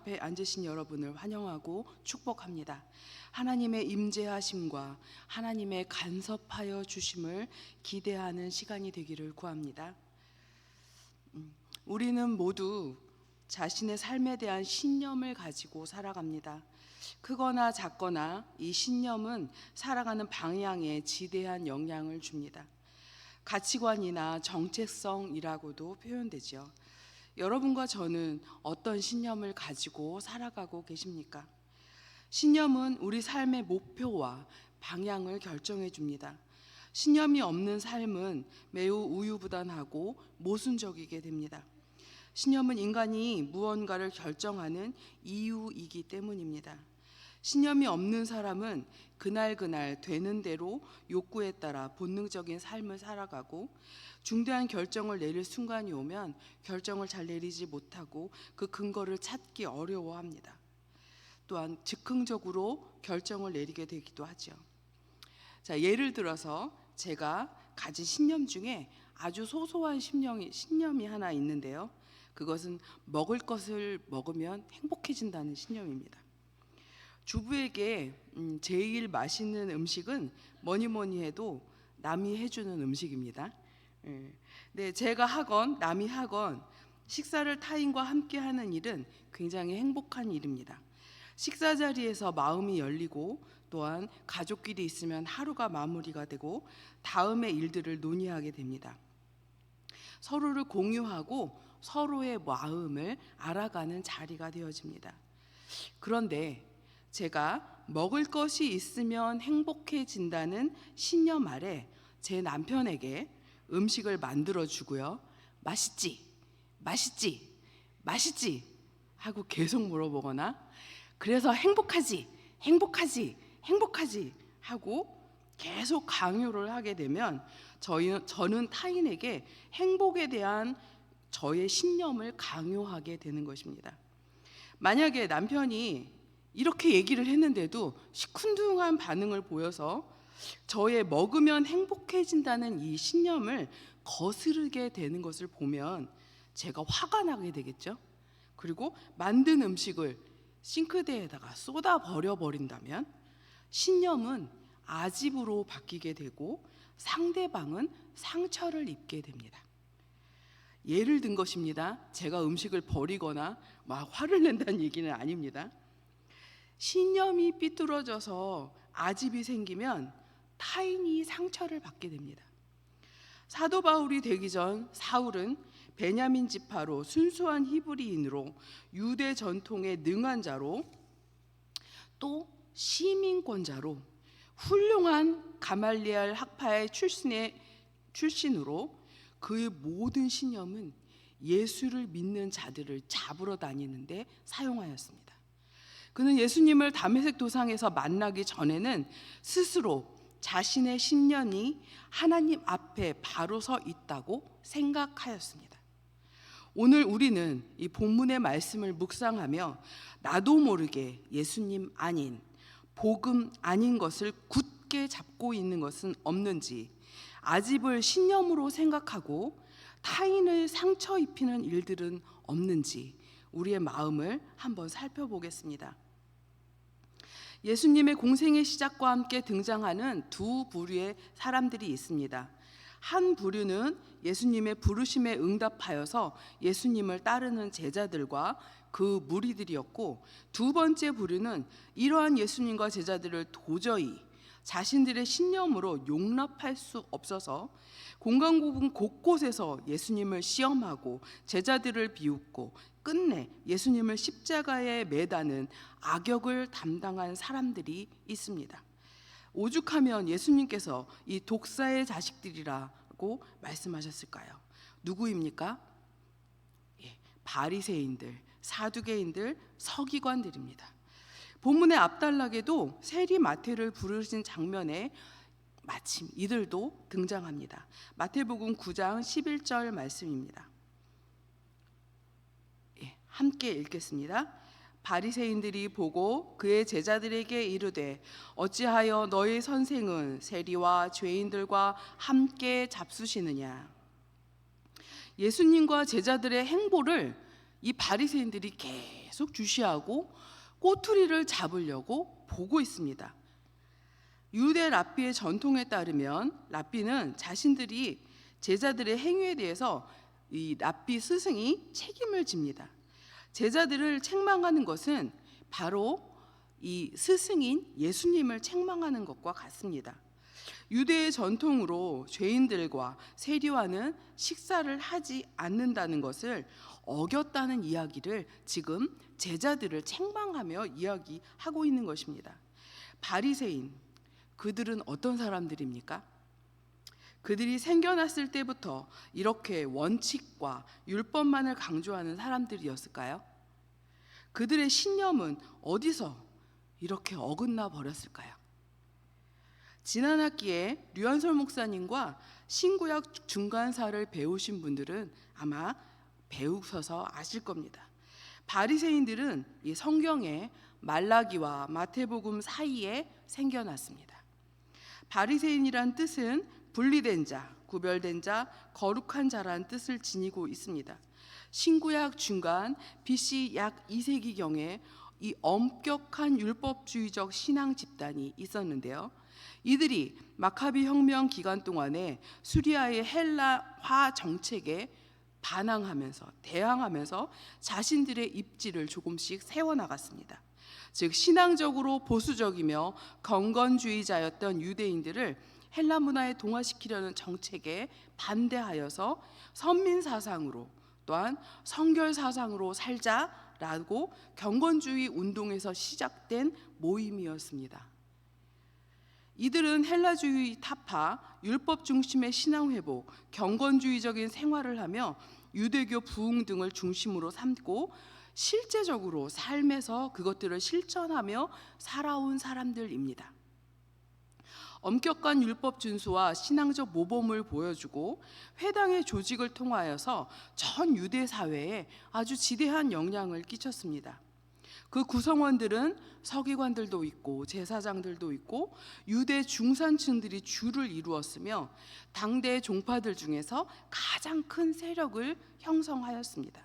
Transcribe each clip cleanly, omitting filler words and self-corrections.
앞에 앉으신 여러분을 환영하고 축복합니다. 하나님의 임재하심과 하나님의 간섭하여 주심을 기대하는 시간이 되기를 구합니다. 우리는 모두 자신의 삶에 대한 신념을 가지고 살아갑니다. 크거나 작거나 이 신념은 살아가는 방향에 지대한 영향을 줍니다. 가치관이나 정체성이라고도 표현되죠. 여러분과 저는 어떤 신념을 가지고 살아가고 계십니까? 신념은 우리 삶의 목표와 방향을 결정해 줍니다. 신념이 없는 삶은 매우 우유부단하고 모순적이게 됩니다. 신념은 인간이 무언가를 결정하는 이유이기 때문입니다. 신념이 없는 사람은 그날 되는 대로 욕구에 따라 본능적인 삶을 살아가고 중대한 결정을 내릴 순간이 오면 결정을 잘 내리지 못하고 그 근거를 찾기 어려워합니다. 또한 즉흥적으로 결정을 내리게 되기도 하죠. 자, 예를 들어서 제가 가진 신념 중에 아주 소소한 신념이 하나 있는데요. 그것은 먹을 것을 먹으면 행복해진다는 신념입니다. 주부에게 제일 맛있는 음식은 뭐니 해도 남이 해주는 음식입니다. 네, 제가 하건 남이 하건 식사를 타인과 함께 하는 일은 굉장히 행복한 일입니다. 식사 자리에서 마음이 열리고 또한 가족끼리 있으면 하루가 마무리가 되고 다음의 일들을 논의하게 됩니다. 서로를 공유하고 서로의 마음을 알아가는 자리가 되어집니다. 그런데 제가 먹을 것이 있으면 행복해진다는 신념 아래 제 남편에게 음식을 만들어 주고요. 맛있지? 맛있지? 맛있지? 하고 계속 물어보거나 그래서 행복하지? 행복하지? 행복하지? 하고 계속 강요를 하게 되면 저는 타인에게 행복에 대한 저의 신념을 강요하게 되는 것입니다. 만약에 남편이 이렇게 얘기를 했는데도 시큰둥한 반응을 보여서 저의 먹으면 행복해진다는 이 신념을 거스르게 되는 것을 보면 제가 화가 나게 되겠죠. 그리고 만든 음식을 싱크대에다가 쏟아 버려버린다면 신념은 아집으로 바뀌게 되고 상대방은 상처를 입게 됩니다. 예를 든 것입니다. 제가 음식을 버리거나 막 화를 낸다는 얘기는 아닙니다. 신념이 삐뚤어져서 아집이 생기면 타인이 상처를 받게 됩니다. 사도 바울이 되기 전 사울은 베냐민 지파로 순수한 히브리인으로 유대 전통에 능한 자로 또 시민권자로 훌륭한 가말리엘 학파의 출신으로 그의 모든 신념은 예수를 믿는 자들을 잡으러 다니는데 사용하였습니다. 그는 예수님을 다메섹 도상에서 만나기 전에는 스스로 자신의 신념이 하나님 앞에 바로 서 있다고 생각하였습니다. 오늘 우리는 이 본문의 말씀을 묵상하며 나도 모르게 예수님 아닌 복음 아닌 것을 굳게 잡고 있는 것은 없는지, 아집을 신념으로 생각하고 타인을 상처 입히는 일들은 없는지 우리의 마음을 한번 살펴보겠습니다. 예수님의 공생의 시작과 함께 등장하는 두 부류의 사람들이 있습니다. 한 부류는 예수님의 부르심에 응답하여서 예수님을 따르는 제자들과 그 무리들이었고, 두 번째 부류는 이러한 예수님과 제자들을 도저히 자신들의 신념으로 용납할 수 없어서 공간고분 곳곳에서 예수님을 시험하고 제자들을 비웃고 끝내 예수님을 십자가에 매다는 악역을 담당한 사람들이 있습니다. 오죽하면 예수님께서 이 독사의 자식들이라고 말씀하셨을까요? 누구입니까? 바리새인들, 사두개인들, 서기관들입니다. 본문의 앞단락에도 세리 마태를 부르신 장면에 마침 이들도 등장합니다. 마태복음 9장 11절 말씀입니다. 함께 읽겠습니다. 바리새인들이 보고 그의 제자들에게 이르되 어찌하여 너희 선생은 세리와 죄인들과 함께 잡수시느냐. 예수님과 제자들의 행보를 이 바리새인들이 계속 계속 주시하고 꼬투리를 잡으려고 보고 있습니다. 유대 랍비의 전통에 따르면 랍비는 자신들이 제자들의 행위에 대해서 이 랍비 스승이 책임을 집니다. 제자들을 책망하는 것은 바로 이 스승인 예수님을 책망하는 것과 같습니다. 유대의 전통으로 죄인들과 세리와는 식사를 하지 않는다는 것을 어겼다는 이야기를 지금 제자들을 책망하며 이야기하고 있는 것입니다. 바리새인, 그들은 어떤 사람들입니까? 그들이 생겨났을 때부터 이렇게 원칙과 율법만을 강조하는 사람들이었을까요? 그들의 신념은 어디서 이렇게 어긋나 버렸을까요? 지난 학기에 류한솔 목사님과 신구약 중간사를 배우신 분들은 아마 배우셔서 아실 겁니다. 바리새인들은 이 성경의 말라기와 마태복음 사이에 생겨났습니다. 바리새인이란 뜻은 분리된 자, 구별된 자, 거룩한 자라는 뜻을 지니고 있습니다. 신구약 중간 BC 약 2세기경에 이 엄격한 율법주의적 신앙 집단이 있었는데요. 이들이 마카비 혁명 기간 동안에 수리아의 헬라화 정책에 반항하면서 대항하면서 자신들의 입지를 조금씩 세워나갔습니다. 즉 신앙적으로 보수적이며 경건주의자였던 유대인들을 헬라 문화에 동화시키려는 정책에 반대하여서 선민 사상으로 또한 성결 사상으로 살자라고 경건주의 운동에서 시작된 모임이었습니다. 이들은 헬라주의 타파, 율법 중심의 신앙 회복, 경건주의적인 생활을 하며 유대교 부흥 등을 중심으로 삼고 실제적으로 삶에서 그것들을 실천하며 살아온 사람들입니다. 엄격한 율법 준수와 신앙적 모범을 보여주고 회당의 조직을 통하여서 전 유대 사회에 아주 지대한 영향을 끼쳤습니다. 그 구성원들은 서기관들도 있고 제사장들도 있고 유대 중산층들이 주를 이루었으며 당대 종파들 중에서 가장 큰 세력을 형성하였습니다.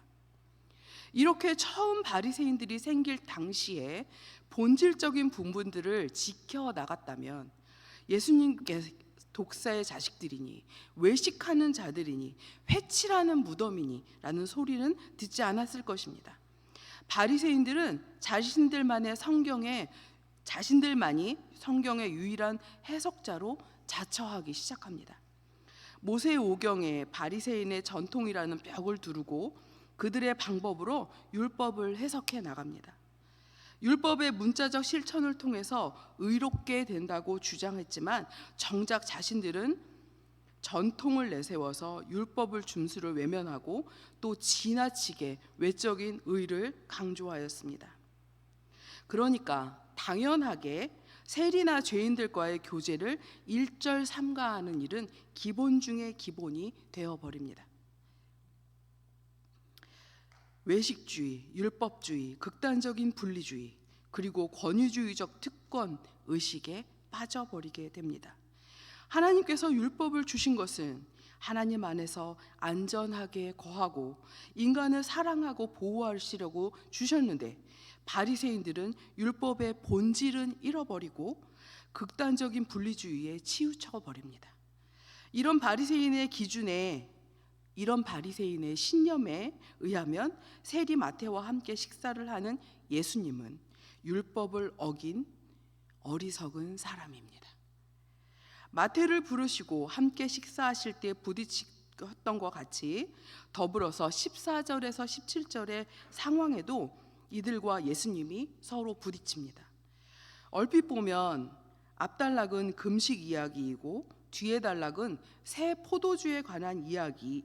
이렇게 처음 바리새인들이 생길 당시에 본질적인 부분들을 지켜나갔다면 예수님께 독사의 자식들이니 외식하는 자들이니 회칠하는 무덤이니 라는 소리는 듣지 않았을 것입니다. 바리새인들은 자신들만이 성경의 유일한 해석자로 자처하기 시작합니다. 모세 오경에 바리새인의 전통이라는 벽을 두르고 그들의 방법으로 율법을 해석해 나갑니다. 율법의 문자적 실천을 통해서 의롭게 된다고 주장했지만 정작 자신들은 전통을 내세워서 율법을 준수를 외면하고 또 지나치게 외적인 의를 강조하였습니다. 그러니까 당연하게 세리나 죄인들과의 교제를 일절 삼가하는 일은 기본 중의 기본이 되어버립니다. 외식주의, 율법주의, 극단적인 분리주의, 그리고 권위주의적 특권 의식에 빠져버리게 됩니다. 하나님께서 율법을 주신 것은 하나님 안에서 안전하게 거하고 인간을 사랑하고 보호하시려고 주셨는데 바리새인들은 율법의 본질은 잃어버리고 극단적인 분리주의에 치우쳐 버립니다. 이런 바리새인의 신념에 의하면 세리 마태와 함께 식사를 하는 예수님은 율법을 어긴 어리석은 사람입니다. 마태를 부르시고 함께 식사하실 때 부딪혔던 것 같이 더불어서 14절에서 17절의 상황에도 이들과 예수님이 서로 부딪힙니다. 얼핏 보면 앞단락은 금식 이야기이고 뒤에 단락은 새 포도주에 관한 이야기라고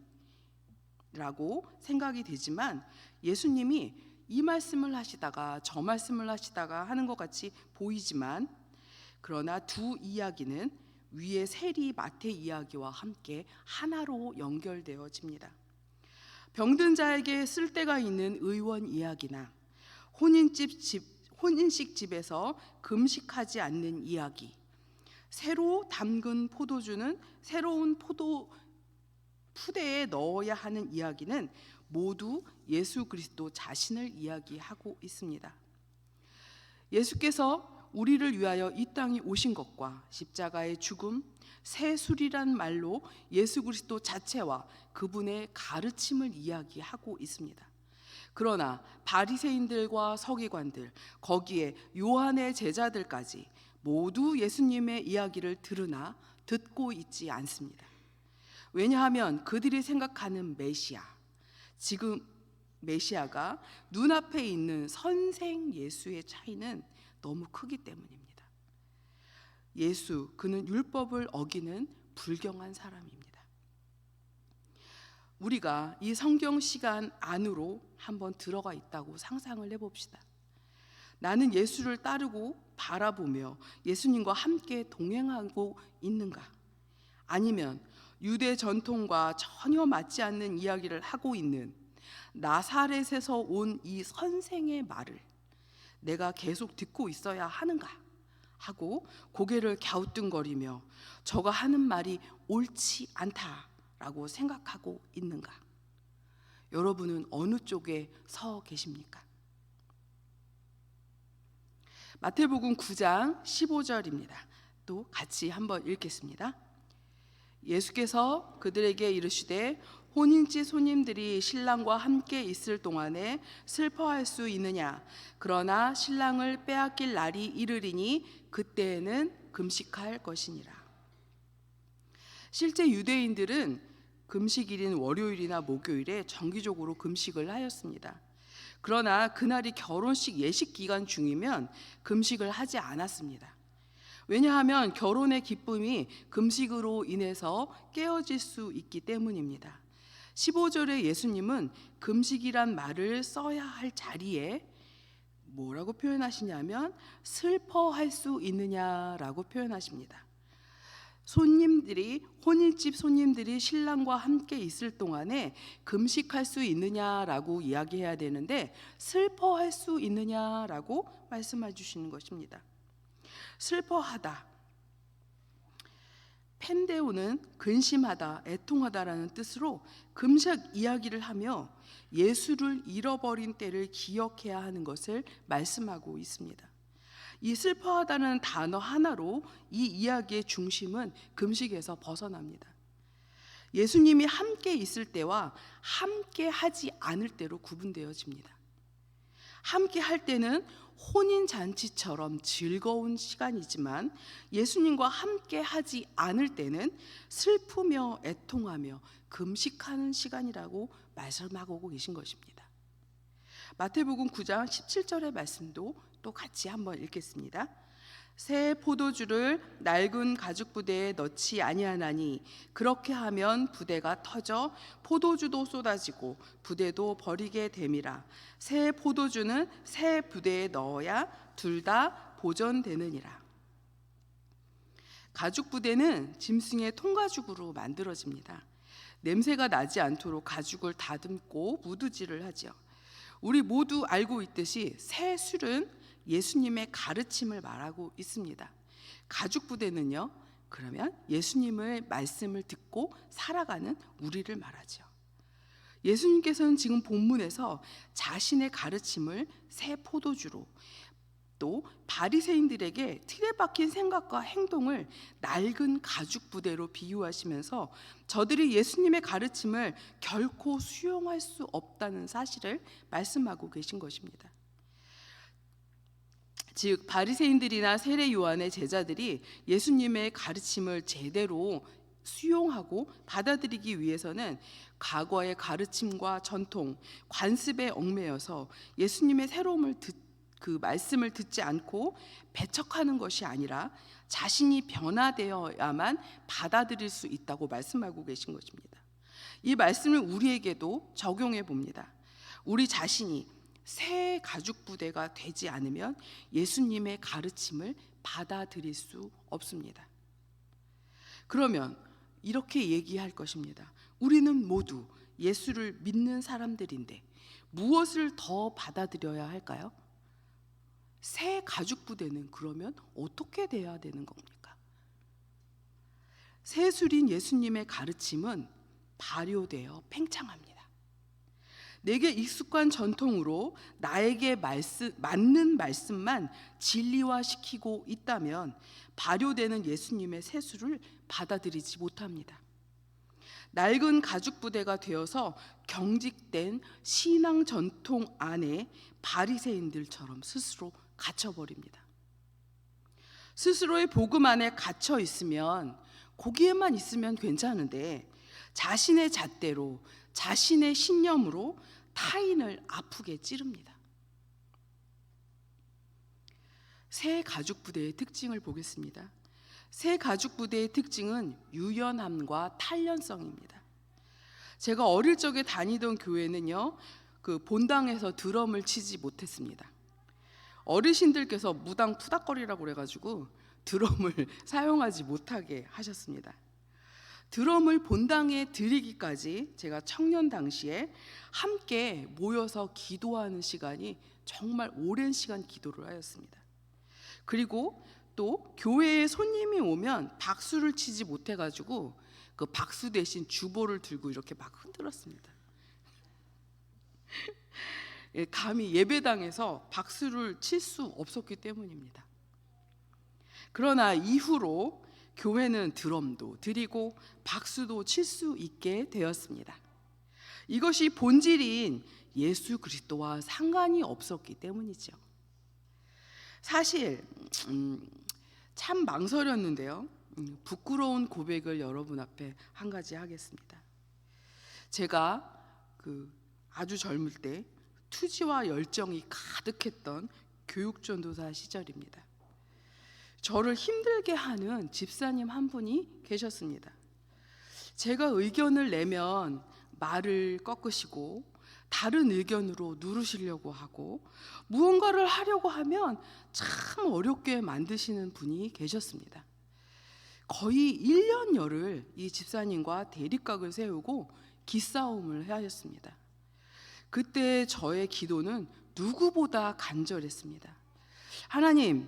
생각이 되지만 예수님이 이 말씀을 하시다가 저 말씀을 하시다가 하는 것 같이 보이지만 그러나 두 이야기는 위의 세리 마태 이야기와 함께 하나로 연결되어집니다. 병든 자에게 쓸데가 있는 의원 이야기나 혼인식 집에서 금식하지 않는 이야기, 새로 담근 포도주는 새로운 포도 푸대에 넣어야 하는 이야기는 모두 예수 그리스도 자신을 이야기하고 있습니다. 예수께서 우리를 위하여 이 땅에 오신 것과 십자가의 죽음, 세술이란 말로 예수 그리스도 자체와 그분의 가르침을 이야기하고 있습니다. 그러나 바리새인들과 서기관들, 거기에 요한의 제자들까지 모두 예수님의 이야기를 들으나 듣고 있지 않습니다. 왜냐하면 그들이 생각하는 메시아, 지금 메시아가 눈앞에 있는 선생 예수의 차이는 너무 크기 때문입니다. 예수, 그는 율법을 어기는 불경한 사람입니다. 우리가 이 성경 시간 안으로 한번 들어가 있다고 상상을 해봅시다. 나는 예수를 따르고 바라보며 예수님과 함께 동행하고 있는가? 아니면 유대 전통과 전혀 맞지 않는 이야기를 하고 있는 나사렛에서 온 이 선생의 말을 내가 계속 듣고 있어야 하는가 하고 고개를 갸우뚱거리며 저가 하는 말이 옳지 않다라고 생각하고 있는가? 여러분은 어느 쪽에 서 계십니까? 마태복음 9장 15절입니다. 또 같이 한번 읽겠습니다. 예수께서 그들에게 이르시되 혼인집 손님들이 신랑과 함께 있을 동안에 슬퍼할 수 있느냐? 그러나 신랑을 빼앗길 날이 이르리니 그때에는 금식할 것이니라. 실제 유대인들은 금식일인 월요일이나 목요일에 정기적으로 금식을 하였습니다. 그러나 그날이 결혼식 예식 기간 중이면 금식을 하지 않았습니다. 왜냐하면 결혼의 기쁨이 금식으로 인해서 깨어질 수 있기 때문입니다. 15절에 예수님은 금식이란 말을 써야 할 자리에 뭐라고 표현하시냐면 슬퍼할 수 있느냐라고 표현하십니다. 혼인집 손님들이 신랑과 함께 있을 동안에 금식할 수 있느냐라고 이야기해야 되는데 슬퍼할 수 있느냐라고 말씀해 주시는 것입니다. 슬퍼하다, 펜데오는 근심하다, 애통하다라는 뜻으로 금식 이야기를 하며 예수를 잃어버린 때를 기억해야 하는 것을 말씀하고 있습니다. 이 슬퍼하다는 단어 하나로 이 이야기의 중심은 금식에서 벗어납니다. 예수님이 함께 있을 때와 함께 하지 않을 때로 구분되어집니다. 함께 할 때는 혼인잔치처럼 즐거운 시간이지만 예수님과 함께 하지 않을 때는 슬프며 애통하며 금식하는 시간이라고 말씀하고 계신 것입니다. 마태복음 9장 17절의 말씀도 또 같이 한번 읽겠습니다. 새 포도주를 낡은 가죽 부대에 넣지 아니하나니 그렇게 하면 부대가 터져 포도주도 쏟아지고 부대도 버리게 됨이라. 새 포도주는 새 부대에 넣어야 둘 다 보존되느니라. 가죽 부대는 짐승의 통가죽으로 만들어집니다. 냄새가 나지 않도록 가죽을 다듬고 무드질을 하죠. 우리 모두 알고 있듯이 새 술은 예수님의 가르침을 말하고 있습니다. 가죽 부대는요, 그러면 예수님의 말씀을 듣고 살아가는 우리를 말하죠. 예수님께서는 지금 본문에서 자신의 가르침을 새 포도주로, 또 바리새인들에게 틀에 박힌 생각과 행동을 낡은 가죽 부대로 비유하시면서 저들이 예수님의 가르침을 결코 수용할 수 없다는 사실을 말씀하고 계신 것입니다. 즉 바리새인들이나 세례 요한의 제자들이 예수님의 가르침을 제대로 수용하고 받아들이기 위해서는 과거의 가르침과 전통, 관습에 얽매여서 예수님의 새로움을 그 말씀을 듣지 않고 배척하는 것이 아니라 자신이 변화되어야만 받아들일 수 있다고 말씀하고 계신 것입니다. 이 말씀을 우리에게도 적용해 봅니다. 우리 자신이 새 가죽 부대가 되지 않으면 예수님의 가르침을 받아들일 수 없습니다. 그러면 이렇게 얘기할 것입니다. 우리는 모두 예수를 믿는 사람들인데 무엇을 더 받아들여야 할까요? 새 가죽 부대는 그러면 어떻게 돼야 되는 겁니까? 새 술인 예수님의 가르침은 발효되어 팽창합니다. 내게 익숙한 전통으로 나에게 맞는 말씀만 진리화시키고 있다면 발효되는 예수님의 세수를 받아들이지 못합니다. 낡은 가죽 부대가 되어서 경직된 신앙 전통 안에 바리새인들처럼 스스로 갇혀버립니다. 스스로의 복음 안에 갇혀 있으면, 거기에만 있으면 괜찮은데 자신의 잣대로, 자신의 신념으로 타인을 아프게 찌릅니다. 새 가죽 부대의 특징을 보겠습니다. 새 가죽 부대의 특징은 유연함과 탄련성입니다. 제가 어릴 적에 다니던 교회는요, 그 본당에서 드럼을 치지 못했습니다. 어르신들께서 무당 푸닥거리라고 그래가지고 드럼을 사용하지 못하게 하셨습니다. 드럼을 본당에 드리기까지 제가 청년 당시에 함께 모여서 기도하는 시간이 정말 오랜 시간 기도를 하였습니다. 그리고 또 교회에 손님이 오면 박수를 치지 못해가지고 그 박수 대신 주보를 들고 이렇게 막 흔들었습니다. 감히 예배당에서 박수를 칠 수 없었기 때문입니다. 그러나 이후로 교회는 드럼도 드리고 박수도 칠 수 있게 되었습니다. 이것이 본질인 예수 그리스도와 상관이 없었기 때문이죠. 사실 참 망설였는데요, 부끄러운 고백을 여러분 앞에 한 가지 하겠습니다. 제가 아주 젊을 때 투지와 열정이 가득했던 교육전도사 시절입니다. 저를 힘들게 하는 집사님 한 분이 계셨습니다. 제가 의견을 내면 말을 꺾으시고 다른 의견으로 누르시려고 하고 무언가를 하려고 하면 참 어렵게 만드시는 분이 계셨습니다. 거의 1년여를 이 집사님과 대립각을 세우고 기싸움을 하였습니다. 그때 저의 기도는 누구보다 간절했습니다. 하나님,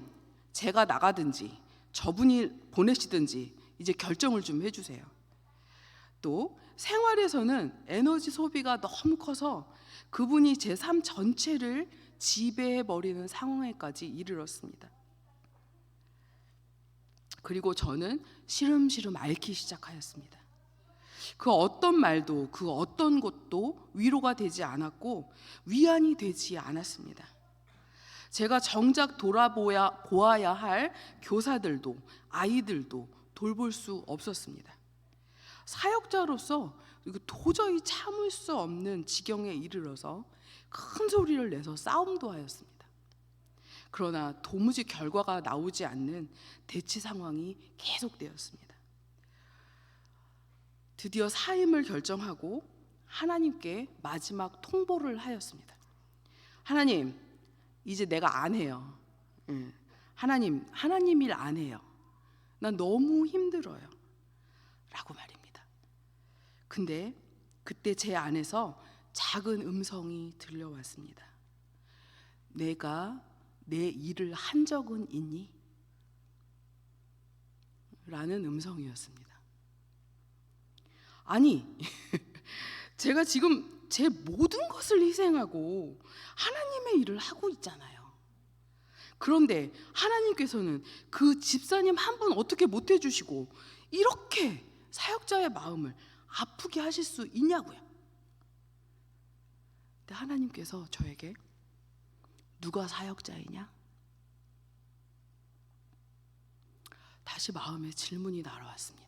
제가 나가든지 저분이 보내시든지 이제 결정을 좀 해주세요. 또 생활에서는 에너지 소비가 너무 커서 그분이 제 삶 전체를 지배해버리는 상황에까지 이르렀습니다. 그리고 저는 시름시름 앓기 시작하였습니다. 그 어떤 말도, 그 어떤 것도 위로가 되지 않았고 위안이 되지 않았습니다. 제가 정작 보아야 할 교사들도 아이들도 돌볼 수 없었습니다. 사역자로서 도저히 참을 수 없는 지경에 이르러서 큰 소리를 내서 싸움도 하였습니다. 그러나 도무지 결과가 나오지 않는 대치 상황이 계속되었습니다. 드디어 사임을 결정하고 하나님께 마지막 통보를 하였습니다. 하나님, 이제 내가 안 해요. 하나님 일 안 해요. 난 너무 힘들어요. 라고 말입니다. 근데 그때 제 안에서 작은 음성이 들려왔습니다. 내가 내 일을 한 적은 있니? 라는 음성이었습니다. 아니, 제가 지금 제 모든 것을 희생하고 하나님의 일을 하고 있잖아요. 그런데 하나님께서는 그 집사님 한 분 어떻게 못 해주시고 이렇게 사역자의 마음을 아프게 하실 수 있냐고요. 근데 하나님께서 저에게 누가 사역자이냐? 다시 마음에 질문이 날아왔습니다.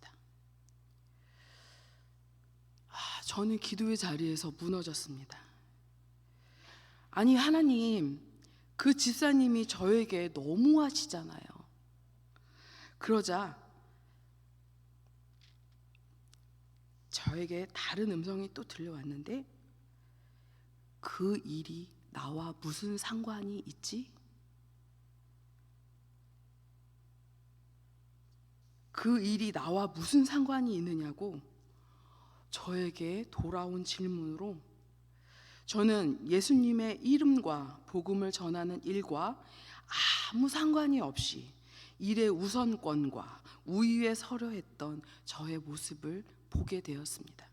저는 기도의 자리에서 무너졌습니다. 아니 하나님, 그 집사님이 저에게 너무하시잖아요. 그러자 저에게 다른 음성이 또 들려왔는데, 그 일이 나와 무슨 상관이 있지? 그 일이 나와 무슨 상관이 있느냐고 저에게 돌아온 질문으로 저는 예수님의 이름과 복음을 전하는 일과 아무 상관이 없이 일의 우선권과 우위에 서려 했던 저의 모습을 보게 되었습니다.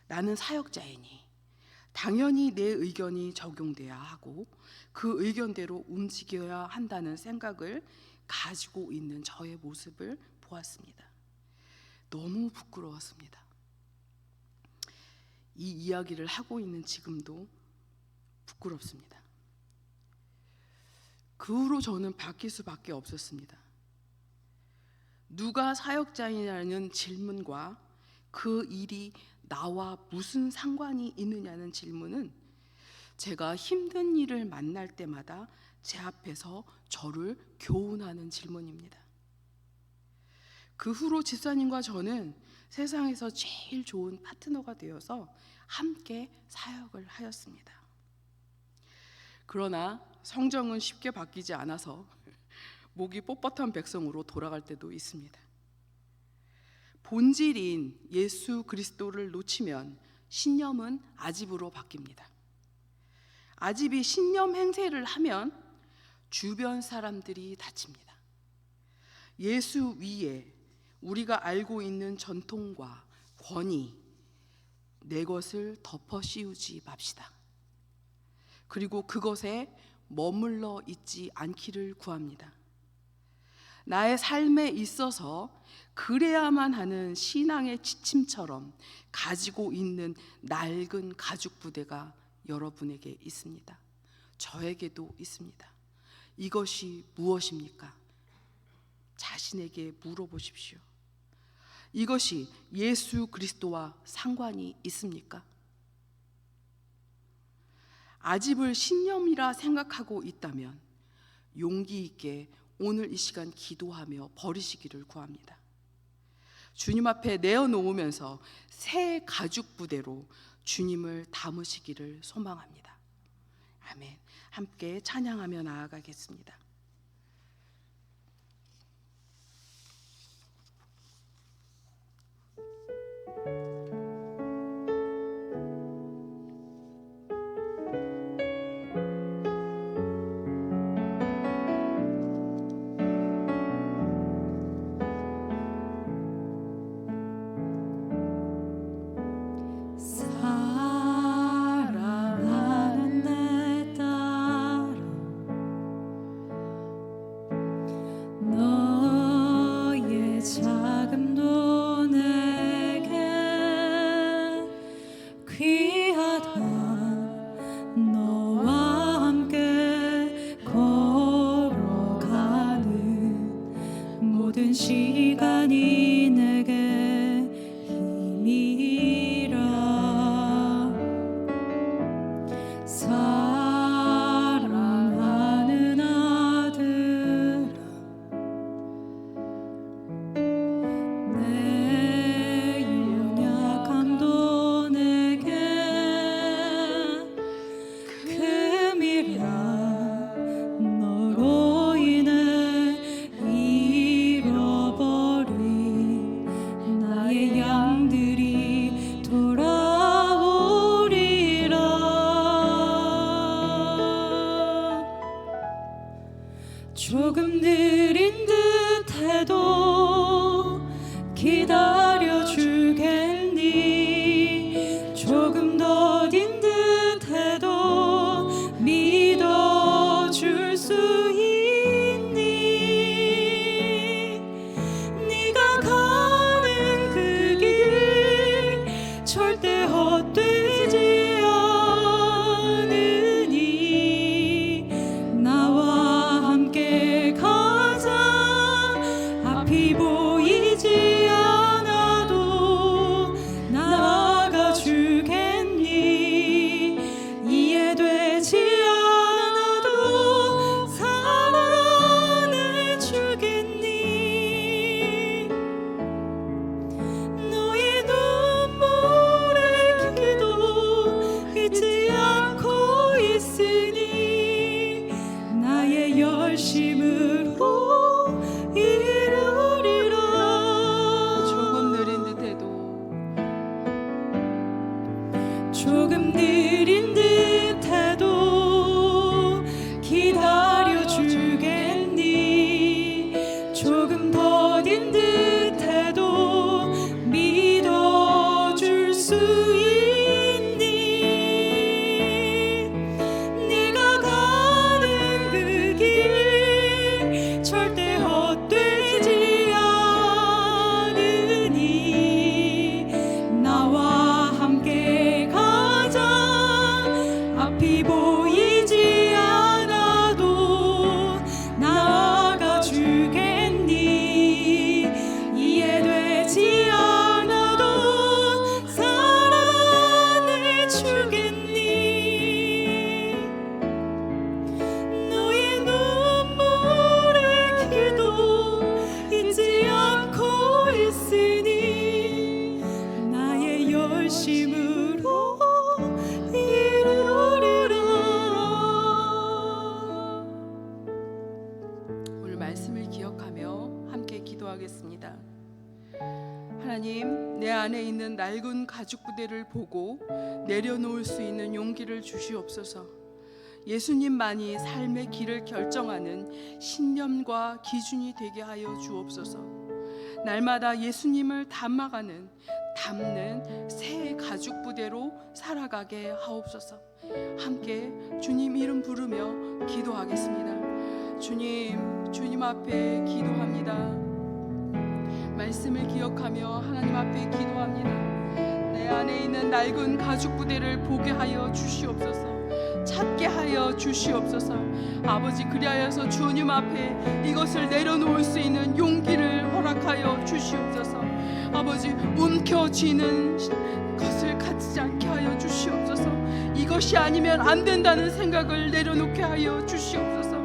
나는 사역자이니 당연히 내 의견이 적용돼야 하고 그 의견대로 움직여야 한다는 생각을 가지고 있는 저의 모습을 보았습니다. 너무 부끄러웠습니다. 이 이야기를 하고 있는 지금도 부끄럽습니다. 그 후로 저는 바뀔 수밖에 없었습니다. 누가 사역자이냐는 질문과 그 일이 나와 무슨 상관이 있느냐는 질문은 제가 힘든 일을 만날 때마다 제 앞에서 저를 교훈하는 질문입니다. 그 후로 집사님과 저는 세상에서 제일 좋은 파트너가 되어서 함께 사역을 하였습니다. 그러나 성정은 쉽게 바뀌지 않아서 목이 뻣뻣한 백성으로 돌아갈 때도 있습니다. 본질인 예수 그리스도를 놓치면 신념은 아집으로 바뀝니다. 아집이 신념 행세를 하면 주변 사람들이 다칩니다. 예수 위에 우리가 알고 있는 전통과 권위, 내 것을 덮어 씌우지 맙시다. 그리고 그것에 머물러 있지 않기를 구합니다. 나의 삶에 있어서 그래야만 하는 신앙의 지침처럼 가지고 있는 낡은 가죽 부대가 여러분에게 있습니다. 저에게도 있습니다. 이것이 무엇입니까? 자신에게 물어보십시오. 이것이 예수 그리스도와 상관이 있습니까? 아집을 신념이라 생각하고 있다면 용기 있게 오늘 이 시간 기도하며 버리시기를 구합니다. 주님 앞에 내어놓으면서 새 가죽 부대로 주님을 담으시기를 소망합니다. 아멘. 함께 찬양하며 나아가겠습니다. 시간이 내게 힘이라. 사랑하는 아들아, 내 연약함도 내게 금이라. 너로 인해 나의 양들이 돌아오리라. 조금 느린 듯해도 기다려 주겠니? 조금 더딘 듯해도 믿어 줄 수 있니? 네가 가는 그 길 절대 헛되지 않으니 나와 함께 가자. 앞이 보이지 않아도 나아가 주겠니? 이해되지 않아도 사랑 안해 주겠니? 너의 눈물의 기도 잊지 않고 있으니 나의 열심으로 이루리라. 조금 느린 듯해도 조금 느린 듯해도 기다려 주겠니? 조금 더딘 듯해도 믿어 줄 수 있니? 말씀을 기억하며 함께 기도하겠습니다. 하나님, 내 안에 있는 낡은 가죽 부대를 보고 내려놓을 수 있는 용기를 주시옵소서. 예수님만이 삶의 길을 결정하는 신념과 기준이 되게 하여 주옵소서. 날마다 예수님을 담는 새 가죽 부대로 살아가게 하옵소서. 함께 주님 이름 부르며 기도하겠습니다. 주님 앞에 기도합니다. 말씀을 기억하며 하나님 앞에 기도합니다. 내 안에 있는 낡은 가죽 부대를 보게 하여 주시옵소서. 찾게 하여 주시옵소서. 아버지, 그리하여서 주님 앞에 이것을 내려놓을 수 있는 용기를 허락하여 주시옵소서. 아버지, 움켜쥐는 것을 갖지 않게 하여 주시옵소서. 이것이 아니면 안 된다는 생각을 내려놓게 하여 주시옵소서.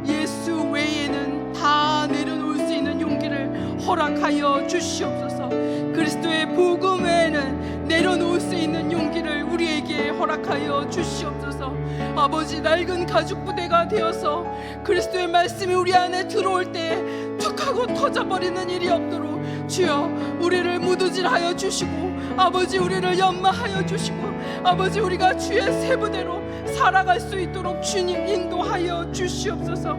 예수 외에는 다 내려놓을 수 있는 용기를 허락하여 주시옵소서. 그리스도의 복음 외에는 내려놓을 수 있는 용기를 우리에게 허락하여 주시옵소서. 아버지, 낡은 가죽 부대가 되어서 그리스도의 말씀이 우리 안에 들어올 때 툭하고 터져버리는 일이 없도록 주여 우리를 무두질하여 주시고, 아버지 우리를 연마하여 주시고, 아버지 우리가 주의 새 부대로 살아갈 수 있도록 주님 인도하여 주시옵소서.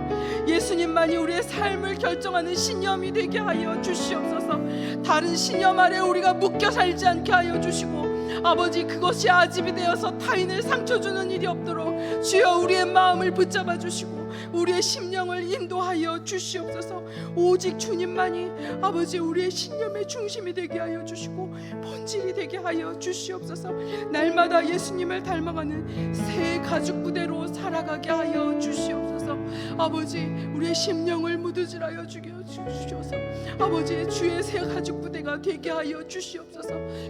예수님만이 우리의 삶을 결정하는 신념이 되게 하여 주시옵소서. 다른 신념 아래 우리가 묶여 살지 않게 하여 주시고, 아버지 그것이 아집이 되어서 타인을 상처 주는 일이 없도록 주여 우리의 마음을 붙잡아 주시고 우리의 심령을 인도하여 주시옵소서. 오직 주님만이 아버지 우리의 신념의 중심이 되게 하여 주시고 본질이 되게 하여 주시옵소서. 날마다 예수님을 닮아가는 새 가죽 부대로 살아가게 하여 주시옵소서. 아버지 우리의 심령을 무두질하여 주셔서 아버지 주의 새 가죽 부대가 되게 하여 주시옵소서.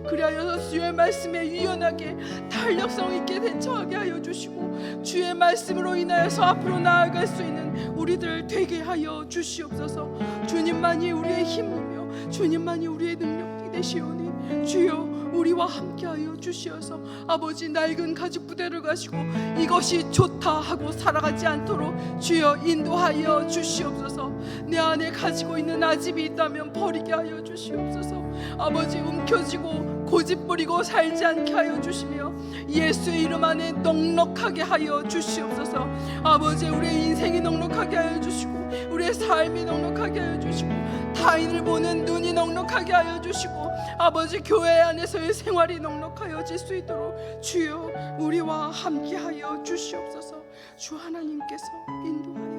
그리하여서 주의 말씀에 유연하게 탄력성 있게 대처하게 하여 주시고 주의 말씀으로 인하여서 앞으로 나아갈 수 있는 우리들 되게 하여 주시옵소서. 주님만이 우리의 힘이며 주님만이 우리의 능력이 되시오니 주여 우리와 함께하여 주시어서 아버지 낡은 가죽 부대를 가지고 이것이 좋다 하고 살아가지 않도록 주여 인도하여 주시옵소서. 내 안에 가지고 있는 아집이 있다면 버리게 하여 주시옵소서. 아버지 움켜쥐고 고집부리고 살지 않게 하여 주시며 예수의 이름 안에 넉넉하게 하여 주시옵소서. 아버지 우리의 인생이 넉넉하게 하여 주시고 우리의 삶이 넉넉하게 하여 주시고 타인을 보는 눈이 넉넉하게 하여 주시고 아버지 교회 안에서의 생활이 넉넉하여질 수 있도록 주여 우리와 함께하여 주시옵소서. 주 하나님께서 인도하여